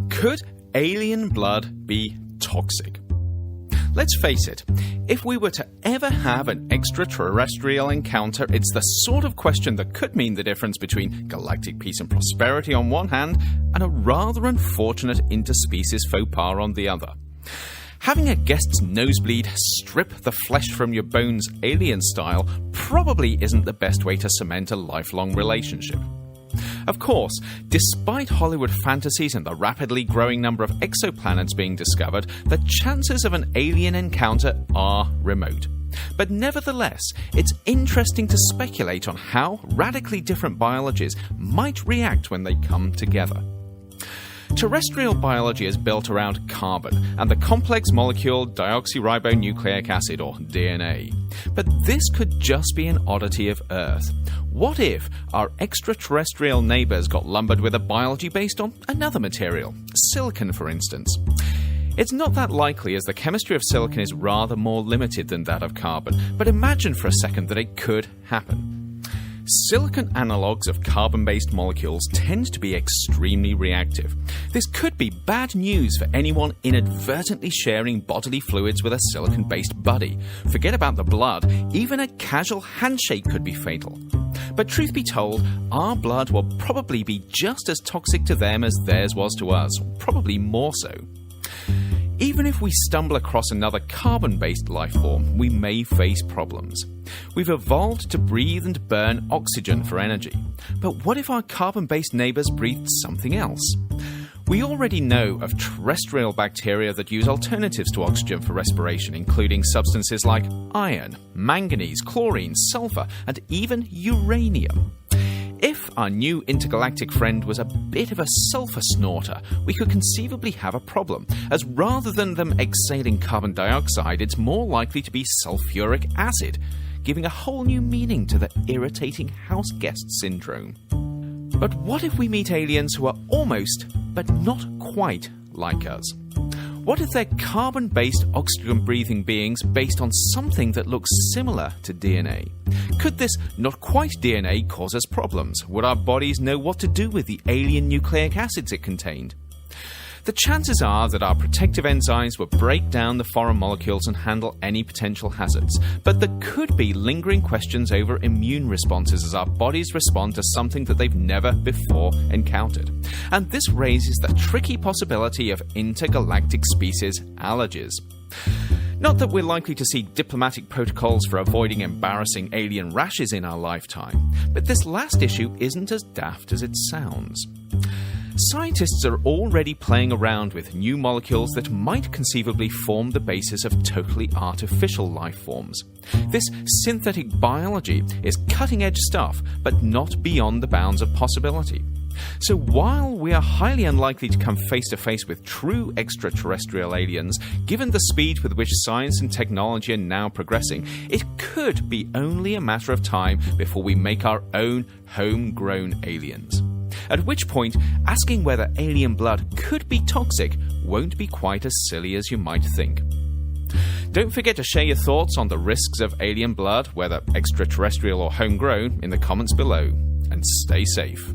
Could alien blood be toxic? Let's face it, if we were to ever have an extraterrestrial encounter, it's the sort of question that could mean the difference between galactic peace and prosperity on one hand, and a rather unfortunate interspecies faux pas on the other. Having a guest's nosebleed strip the flesh from your bones alien style probably isn't the best way to cement a lifelong relationship. Of course, despite Hollywood fantasies and the rapidly growing number of exoplanets being discovered, the chances of an alien encounter are remote. But nevertheless, it's interesting to speculate on how radically different biologies might react when they come together. Terrestrial biology is built around carbon and the complex molecule deoxyribonucleic acid, or DNA. But this could just be an oddity of Earth. What if our extraterrestrial neighbours got lumbered with a biology based on another material, silicon for instance? It's not that likely, as the chemistry of silicon is rather more limited than that of carbon, but imagine for a second that it could happen. Silicon analogues of carbon-based molecules tend to be extremely reactive. This could be bad news for anyone inadvertently sharing bodily fluids with a silicon-based buddy. Forget about the blood, even a casual handshake could be fatal. But truth be told, our blood will probably be just as toxic to them as theirs was to us, probably more so. Even if we stumble across another carbon-based life form, we may face problems. We've evolved to breathe and burn oxygen for energy. But what if our carbon-based neighbours breathed something else? We already know of terrestrial bacteria that use alternatives to oxygen for respiration, including substances like iron, manganese, chlorine, sulphur, and even uranium. If our new intergalactic friend was a bit of a sulphur snorter, we could conceivably have a problem, as rather than them exhaling carbon dioxide, it's more likely to be sulfuric acid, giving a whole new meaning to the irritating house guest syndrome. But what if we meet aliens who are almost, but not quite, like us? What if they're carbon-based oxygen-breathing beings based on something that looks similar to DNA? Could this not-quite DNA cause us problems? Would our bodies know what to do with the alien nucleic acids it contained? The chances are that our protective enzymes would break down the foreign molecules and handle any potential hazards, but there could be lingering questions over immune responses as our bodies respond to something that they've never before encountered. And this raises the tricky possibility of intergalactic species allergies. Not that we're likely to see diplomatic protocols for avoiding embarrassing alien rashes in our lifetime, but this last issue isn't as daft as it sounds. Scientists are already playing around with new molecules that might conceivably form the basis of totally artificial life forms. This synthetic biology is cutting-edge stuff, but not beyond the bounds of possibility. So while we are highly unlikely to come face-to-face with true extraterrestrial aliens, given the speed with which science and technology are now progressing, it could be only a matter of time before we make our own homegrown aliens. At which point, asking whether alien blood could be toxic won't be quite as silly as you might think. Don't forget to share your thoughts on the risks of alien blood, whether extraterrestrial or homegrown, in the comments below. And stay safe.